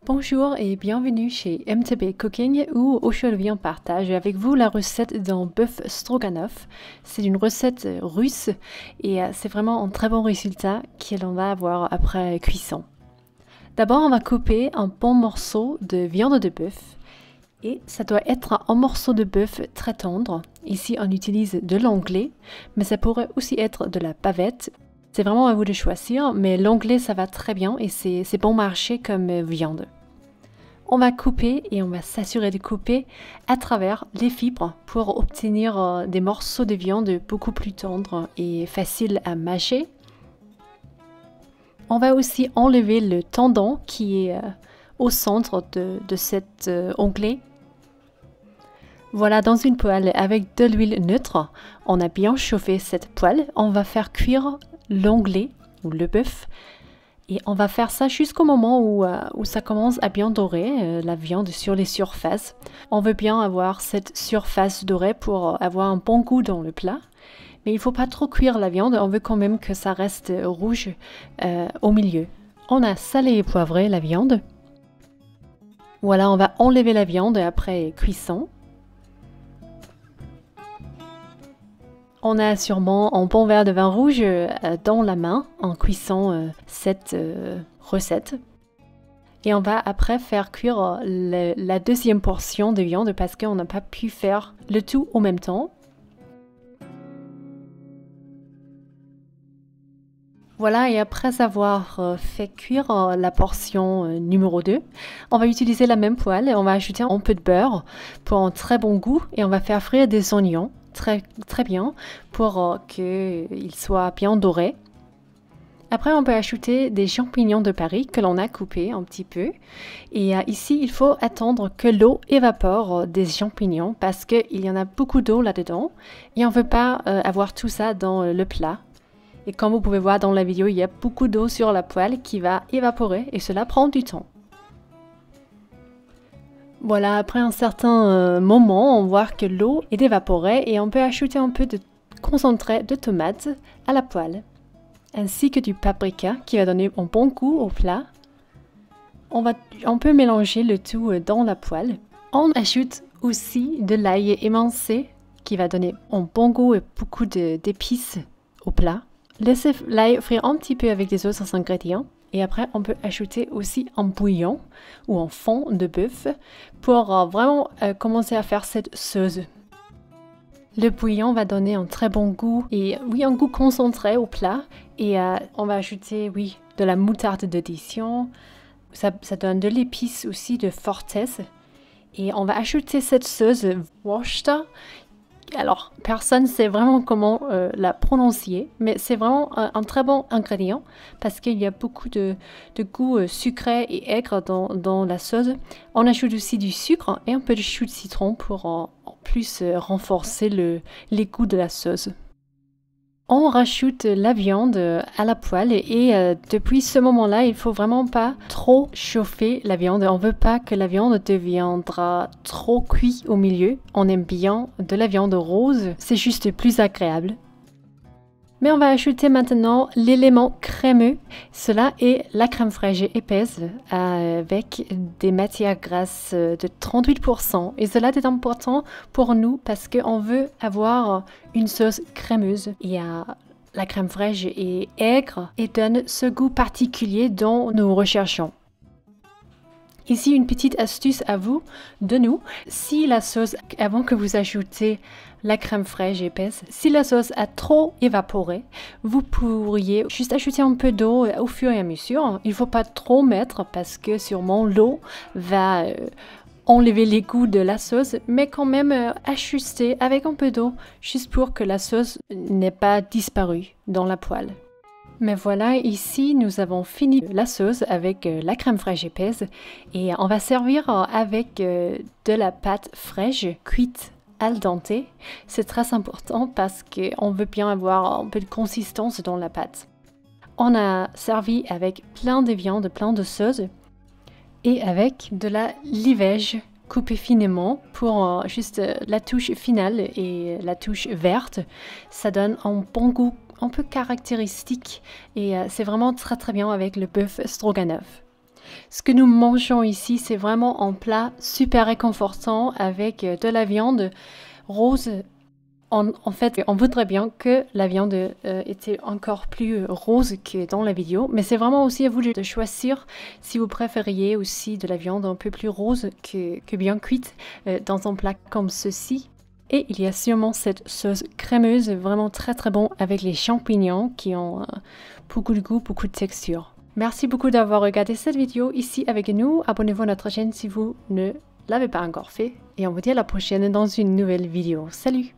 Bonjour et bienvenue chez MTB Cooking où aujourd'hui on partage avec vous la recette d'un bœuf stroganoff. C'est une recette russe et c'est vraiment un très bon résultat qu'on va avoir après cuisson. D'abord on va couper un bon morceau de viande de bœuf et ça doit être un morceau de bœuf très tendre. Ici on utilise de l'anglais mais ça pourrait aussi être de la bavette. C'est vraiment à vous de choisir, mais l'anglais ça va très bien et c'est bon marché comme viande. On va couper et on va s'assurer de couper à travers les fibres pour obtenir des morceaux de viande beaucoup plus tendres et faciles à mâcher. On va aussi enlever le tendon qui est au centre de cet onglet. Voilà, dans une poêle avec de l'huile neutre, on a bien chauffé cette poêle. On va faire cuire l'onglet ou le bœuf. Et on va faire ça jusqu'au moment où ça commence à bien dorer la viande sur les surfaces. On veut bien avoir cette surface dorée pour avoir un bon goût dans le plat. Mais il ne faut pas trop cuire la viande, on veut quand même que ça reste rouge au milieu. On a salé et poivré la viande. Voilà, on va enlever la viande après cuisson. On a sûrement un bon verre de vin rouge dans la main en cuisant cette recette. Et on va après faire cuire la deuxième portion de viande parce qu'on n'a pas pu faire le tout en même temps. Voilà, et après avoir fait cuire la portion numéro 2, on va utiliser la même poêle et on va ajouter un peu de beurre pour un très bon goût et on va faire frire des oignons. Très bien pour qu'ils soient bien dorés. Après, on peut ajouter des champignons de Paris que l'on a coupés un petit peu. Et ici, il faut attendre que l'eau évapore des champignons parce qu'il y en a beaucoup d'eau là-dedans. Et on ne veut pas avoir tout ça dans le plat. Et comme vous pouvez voir dans la vidéo, il y a beaucoup d'eau sur la poêle qui va évaporer et cela prend du temps. Voilà, après un certain moment, on voit que l'eau est évaporée et on peut ajouter un peu de concentré de tomate à la poêle, ainsi que du paprika qui va donner un bon goût au plat. On peut mélanger le tout dans la poêle. On ajoute aussi de l'ail émincé qui va donner un bon goût et beaucoup d'épices au plat. Laissez l'ail frire un petit peu avec les autres ingrédients. Et après, on peut ajouter aussi un bouillon ou un fond de bœuf pour vraiment commencer à faire cette sauce. Le bouillon va donner un très bon goût et oui, un goût concentré au plat. Et on va ajouter, oui, de la moutarde de Dijon. Ça donne de l'épice aussi, de fortesse. Et on va ajouter cette sauce Worcester. Alors, personne ne sait vraiment comment la prononcer, mais c'est vraiment un très bon ingrédient parce qu'il y a beaucoup de goût sucré et aigre dans la sauce. On ajoute aussi du sucre et un peu de jus de citron pour en plus renforcer les goûts de la sauce. On rajoute la viande à la poêle et depuis ce moment-là, il ne faut vraiment pas trop chauffer la viande. On ne veut pas que la viande deviendra trop cuite au milieu. On aime bien de la viande rose, c'est juste plus agréable. Mais on va ajouter maintenant l'élément crémeux. Cela est la crème fraîche épaisse avec des matières grasses de 38%. Et cela est important pour nous parce qu'on veut avoir une sauce crémeuse. Et la crème fraîche est aigre et donne ce goût particulier dont nous recherchons. Ici, une petite astuce à vous, de nous. Si la sauce, avant que vous ajoutez la crème fraîche épaisse, si la sauce a trop évaporé, vous pourriez juste ajouter un peu d'eau au fur et à mesure. Il ne faut pas trop mettre parce que sûrement l'eau va enlever les goûts de la sauce, mais quand même ajuster avec un peu d'eau, juste pour que la sauce n'ait pas disparu dans la poêle. Mais voilà, ici nous avons fini la sauce avec la crème fraîche épaisse et on va servir avec de la pâte fraîche cuite al dente. C'est très important parce qu'on veut bien avoir un peu de consistance dans la pâte. On a servi avec plein de viande, plein de sauce et avec de la livège coupée finement pour juste la touche finale et la touche verte. Ça donne un bon goût un peu caractéristique et c'est vraiment très bien avec le bœuf stroganoff. Ce que nous mangeons ici, c'est vraiment un plat super réconfortant avec de la viande rose. En fait, on voudrait bien que la viande était encore plus rose que dans la vidéo, mais c'est vraiment aussi à vous de choisir si vous préfériez aussi de la viande un peu plus rose que bien cuite dans un plat comme ceci. Et il y a sûrement cette sauce crémeuse vraiment très très bon avec les champignons qui ont beaucoup de goût, beaucoup de texture. Merci beaucoup d'avoir regardé cette vidéo ici avec nous. Abonnez-vous à notre chaîne si vous ne l'avez pas encore fait. Et on vous dit à la prochaine dans une nouvelle vidéo. Salut!